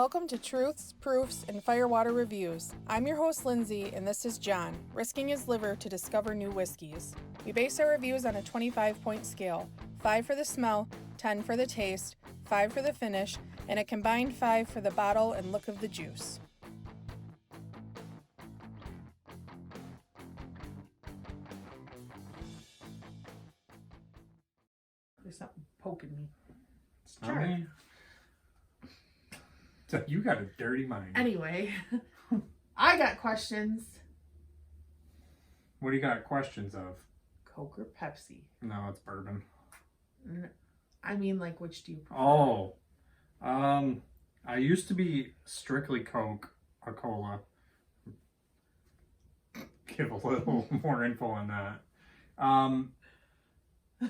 Welcome to Truths, Proofs, and Firewater Reviews. I'm your host, Lindsay, and this is John, risking his liver to discover new whiskeys. We base our reviews on a 25-point scale, 5 for the smell, 10 for the taste, 5 for the finish, and a combined 5 for the bottle and look of the juice. There's something poking me. It's not me. So you got a dirty mind. Anyway, I got questions. What do you got questions of? Coke or Pepsi? No, it's bourbon. I mean, like, which do you prefer? Oh. I used to be strictly Coke or cola. Give a little more info on that.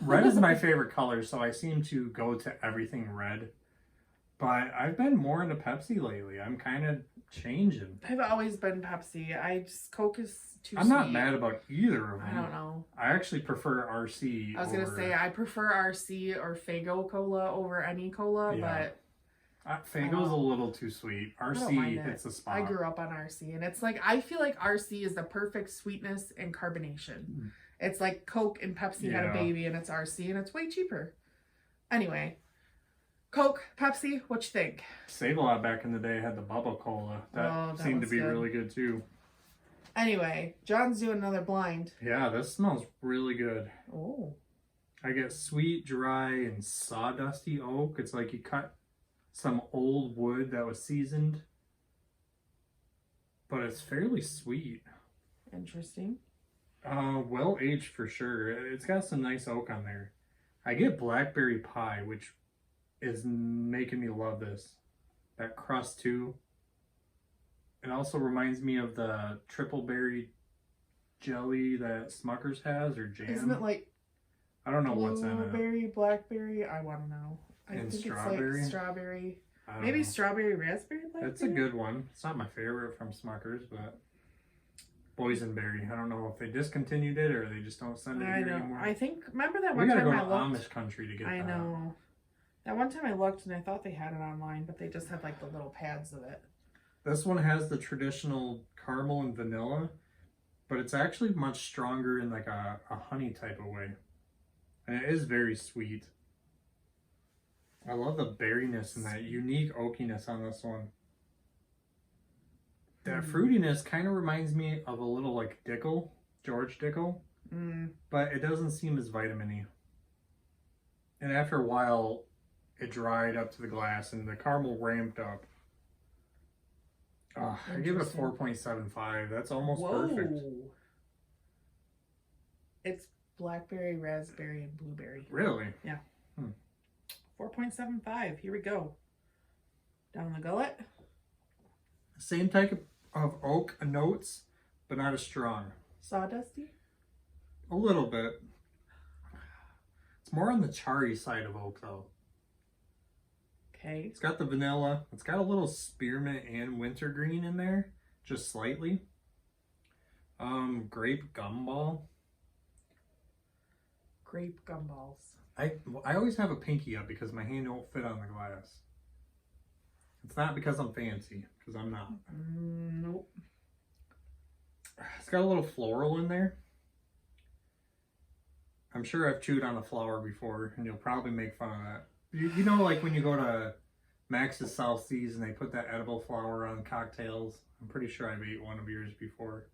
Red is my favorite color, so I seem to go to everything red. But I've been more into Pepsi lately. I'm kind of changing. I've always been Pepsi. Coke is too I'm sweet. not mad about either of them. I don't know. I actually prefer RC. I was going to say, I prefer RC or Faygo Cola over any cola, but... Faygo's a little too sweet. RC hits the spot. I grew up on RC, and it's like, I feel like RC is the perfect sweetness and carbonation. It's like Coke and Pepsi had a baby, and it's RC, and it's way cheaper. Anyway... Coke, Pepsi, what you think? Save-A-Lot back in the day had the Bubba Cola. That seemed to be really good too. Anyway, John's doing another blind. Yeah, this smells really good. Oh. I get sweet, dry, and sawdusty oak. It's like you cut some old wood that was seasoned. But it's fairly sweet. Interesting. Well aged for sure. It's got some nice oak on there. I get blackberry pie, which is making me love this. That crust too. It also reminds me of the triple berry jelly that Smucker's has, or jam. Isn't it like I don't know what's in it. Blueberry, blackberry? I want to know. I And think strawberry? it's like strawberry. I don't Maybe know. strawberry, raspberry, blackberry? That's a good one. It's not my favorite from Smucker's, but boysenberry. I don't know if they discontinued it or they just don't send it here anymore. I think, remember that We one gotta time go I to looked? Amish country to get I that. know. That one time I looked and I thought they had it online, but they just had like the little pads of it. This one has the traditional caramel and vanilla, but it's actually much stronger in like a honey type of way. And it is very sweet. I love the berryness and that unique oakiness on this one. That fruitiness kind of reminds me of a little like Dickel, George Dickel, but it doesn't seem as vitamin-y. And after a while, it dried up to the glass and the caramel ramped up. I give it a 4.75. That's almost perfect. It's blackberry, raspberry, and blueberry. Really? Yeah. 4.75. Here we go. Down the gullet. Same type of oak notes, but not as strong. Sawdusty? A little bit. It's more on the charry side of oak, though. Okay. It's got the vanilla. It's got a little spearmint and wintergreen in there, just slightly. Grape gumball. Grape gumballs. I always have a pinky up because my hand won't fit on the glass. It's not because I'm fancy, because I'm not. Nope. It's got a little floral in there. I'm sure I've chewed on a flower before, and you'll probably make fun of that. You know, like when you go to Max's South Seas and they put that edible flower on cocktails? I'm pretty sure I've ate one of yours before.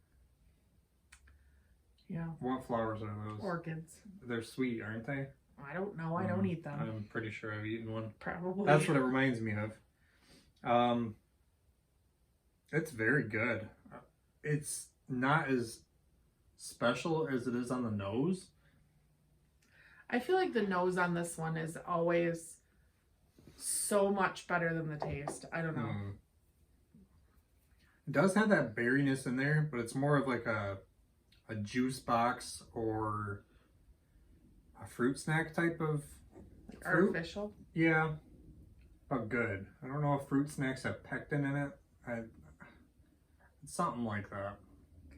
Yeah. What flowers are those? Orchids. They're sweet, aren't they? I don't know. I don't eat them. I'm pretty sure I've eaten one. Probably. That's what it reminds me of. It's very good. It's not as special as it is on the nose. I feel like the nose on this one is always so much better than the taste. I don't know. It does have that berryness in there, but it's more of like a juice box or a fruit snack type of like fruit. Artificial? Yeah, but good. I don't know if fruit snacks have pectin in it. It's something like that.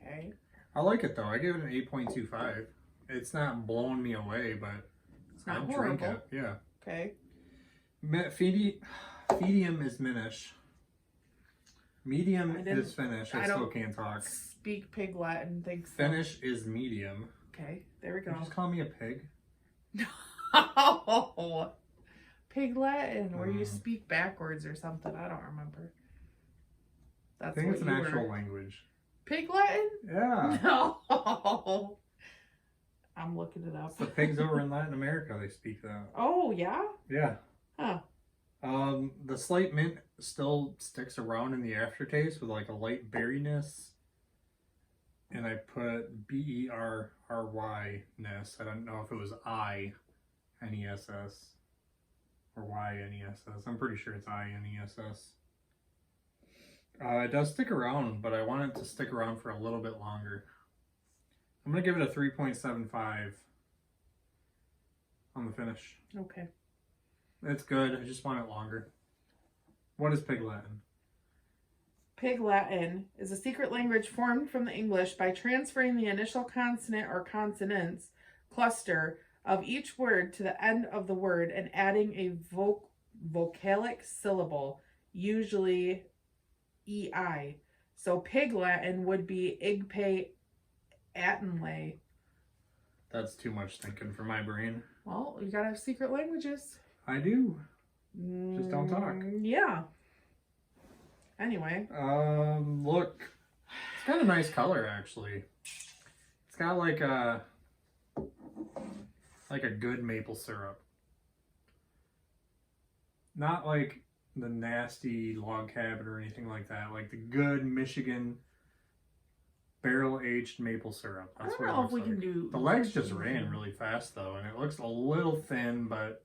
Okay. I like it though. I give it an 8.25. It's not blowing me away, but it's not drink it. Yeah. Okay. Fedium is Minish. Medium is Finnish. I still can't talk. Speak Pig Latin. Thanks. Finnish is medium. Okay, there we go. Did you just call me a pig? No. Pig Latin, where you speak backwards or something. I don't remember. I think it's an actual language. Pig Latin? Yeah. No. I'm looking it up. It's the pigs over in Latin America, they speak that. Oh, yeah? Yeah. Huh. The slight mint still sticks around in the aftertaste with like a light berryness. And I put berry-ness. I don't know if it was I-N-E-S-S or Y-N-E-S-S. I'm pretty sure it's I-N-E-S-S. It does stick around, but I want it to stick around for a little bit longer. I'm going to give it a 3.75 on the finish. Okay. It's good. I just want it longer. What is Pig Latin? Pig Latin is a secret language formed from the English by transferring the initial consonant or consonants cluster of each word to the end of the word and adding a vocalic syllable, usually EI. So Pig Latin would be Igpe Atenlay. That's too much thinking for my brain. Well, you gotta have secret languages. I do. Just don't talk. Yeah. Anyway. Look. It's got a nice color, actually. It's got like a good maple syrup. Not like the nasty log cabin or anything like that. Like the good Michigan barrel-aged maple syrup. That's what it looks like. Can do. The legs just ran really fast, though, and it looks a little thin, but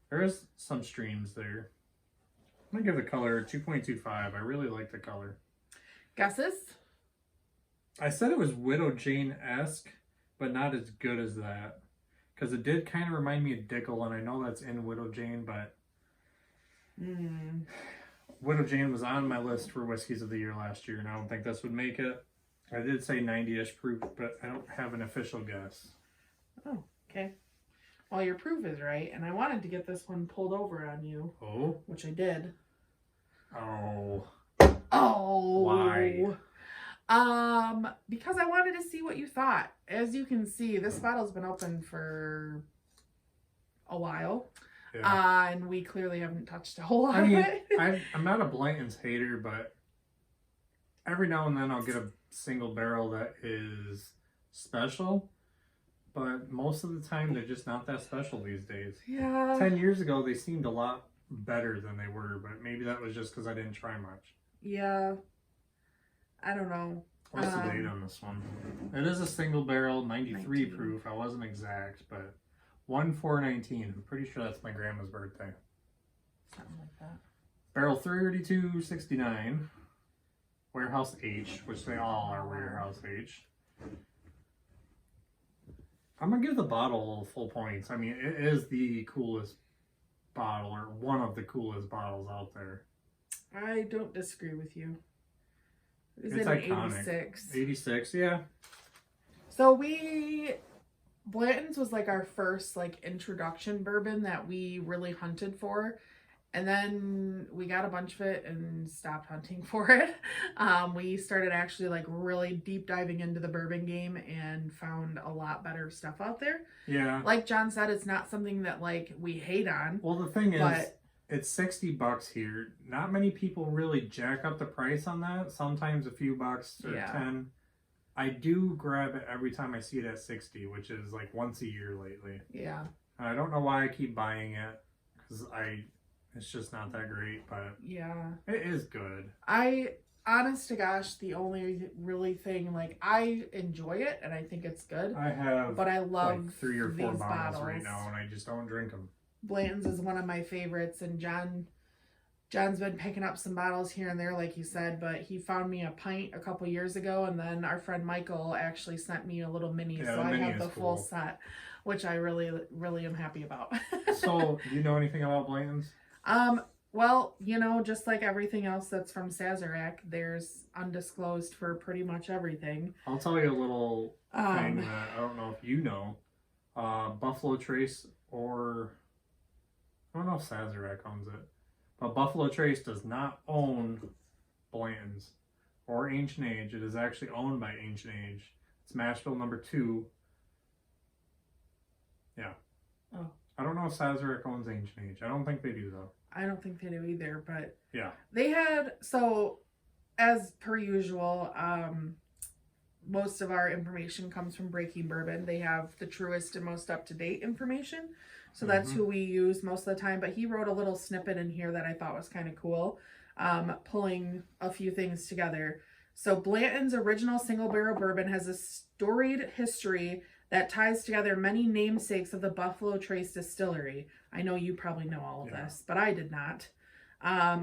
there is some streams there. I'm going to give the color 2.25. I really like the color. Guesses? I said it was Widow Jane-esque, but not as good as that. Because it did kind of remind me of Dickel, and I know that's in Widow Jane, but Widow Jane was on my list for Whiskeys of the Year last year, and I don't think this would make it. I did say 90-ish proof, but I don't have an official guess. Oh, okay. Well, your proof is right, and I wanted to get this one pulled over on you. Oh? Which I did. Oh. Oh. Why? Because I wanted to see what you thought. As you can see, this bottle's been open for a while. Yeah. And we clearly haven't touched a whole lot of it. I'm not a Blanton's hater, but every now and then I'll get a single barrel that is special. But most of the time, they're just not that special these days. Yeah. 10 years ago, they seemed a lot better than they were, but maybe that was just because I didn't try much. Yeah. I don't know. What's the date on this one? It is a single barrel, 93 proof. I wasn't exact, but 1/4/19. I'm pretty sure that's my grandma's birthday. Something like that. Barrel 3269. Warehouse H, which they all are Warehouse H. I'm going to give the bottle full points. I mean, it is the coolest bottle, or one of the coolest bottles out there. I don't disagree with you. It's iconic. 86. 86, yeah. So Blanton's was like our first like introduction bourbon that we really hunted for. And then we got a bunch of it and stopped hunting for it. We started actually like really deep diving into the bourbon game and found a lot better stuff out there. Yeah. Like John said, it's not something that like we hate on. Well, the thing is, it's $60 here. Not many people really jack up the price on that. Sometimes a few bucks or 10. I do grab it every time I see it at 60, which is like once a year lately. Yeah. And I don't know why I keep buying it, because it's just not that great, but yeah, it is good. Honest to gosh, the only really thing, like, I enjoy it and I think it's good. I have, but I love like 3 or 4 bottles bottles right now, and I just don't drink them. Blanton's is one of my favorites, and John's been picking up some bottles here and there, like you said, but he found me a pint a couple years ago, and then our friend Michael actually sent me a little mini, so I have the full set, which I really, really am happy about. So, do you know anything about Blanton's? Well, you know, just like everything else that's from Sazerac, there's undisclosed for pretty much everything. I'll tell you a little thing that I don't know if you know. Buffalo Trace, or I don't know if Sazerac owns it, but Buffalo Trace does not own Blanton's or Ancient Age. It is actually owned by Ancient Age. It's mash bill number 2. Yeah. Oh. I don't know if Sazerac owns Ancient Age. I don't think they do, though. I don't think they do either, but yeah, they had, so as per usual, most of our information comes from Breaking Bourbon. They have the truest and most up-to-date information, so that's who we use most of the time. But he wrote a little snippet in here that I thought was kind of cool, pulling a few things together. So Blanton's original single barrel bourbon has a storied history that ties together many namesakes of the Buffalo Trace Distillery. I know you probably know all of this, but I did not.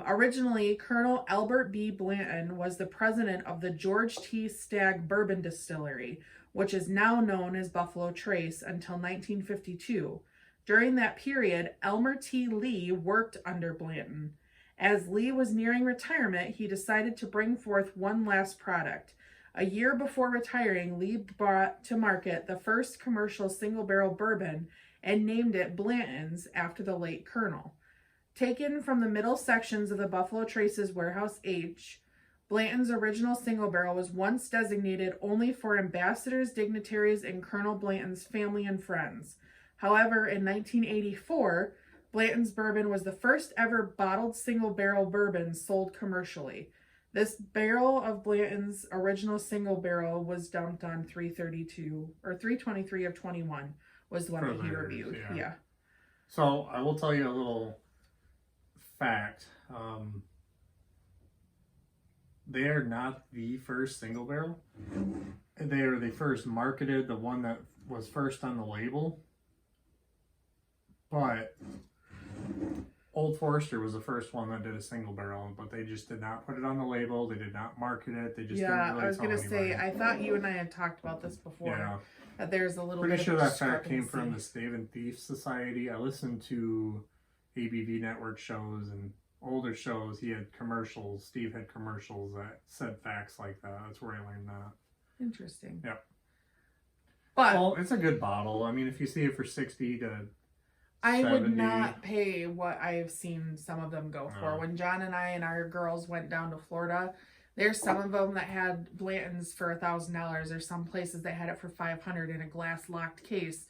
Originally, Colonel Albert B. Blanton was the president of the George T. Stagg Bourbon Distillery, which is now known as Buffalo Trace, until 1952. During that period, Elmer T. Lee worked under Blanton. As Lee was nearing retirement, he decided to bring forth one last product. A year before retiring, Lee brought to market the first commercial single-barrel bourbon and named it Blanton's after the late Colonel. Taken from the middle sections of the Buffalo Trace's Warehouse H, Blanton's original single barrel was once designated only for ambassadors, dignitaries, and Colonel Blanton's family and friends. However, in 1984, Blanton's bourbon was the first ever bottled single-barrel bourbon sold commercially. This barrel of Blanton's original single barrel was dumped on 332 or 323 of 21 was the one that he reviewed. Yeah. So I will tell you a little fact. They are not the first single barrel. They are the first marketed, the one that was first on the label. But Old Forester was the first one that did a single barrel, but they just did not put it on the label. They did not market it. They just didn't really I was tell going to say, anybody. I thought you and I had talked about this before. Yeah. That there's a little Pretty bit sure of that fact came discrepancy. from the Stave and Thief Society. I listened to ABV Network shows and older shows. He had commercials. Steve had commercials that said facts like that. That's where I learned that. Interesting. Yeah. But well, it's a good bottle. I mean, if you see it for 60 to I 70, would not pay what I've seen some of them go for. No. When John and I and our girls went down to Florida, there's some of them that had Blanton's for $1,000. There's some places that had it for $500 in a glass locked case,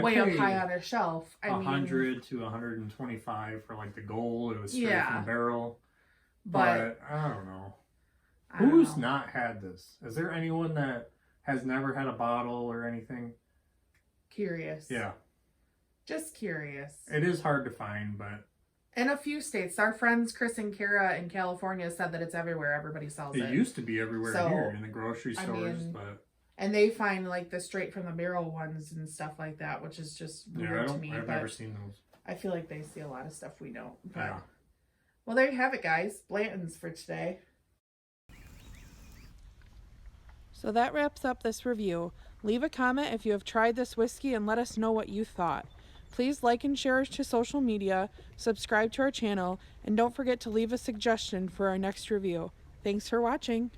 way up high on their shelf. I mean, 100 to 125 for like the gold. It was straight from the barrel. But I don't know. Who's not had this? Is there anyone that has never had a bottle or anything? Curious. Yeah. Just curious. It is hard to find, but in a few states, our friends Chris and Kara in California said that it's everywhere. Everybody sells it. It used to be everywhere here in the grocery stores, and they find like the straight from the barrel ones and stuff like that, which is just weird to me. I've never seen those. I feel like they see a lot of stuff we don't. But, yeah. Well, there you have it, guys. Blanton's for today. So that wraps up this review. Leave a comment if you have tried this whiskey and let us know what you thought. Please like and share to social media, subscribe to our channel, and don't forget to leave a suggestion for our next review. Thanks for watching.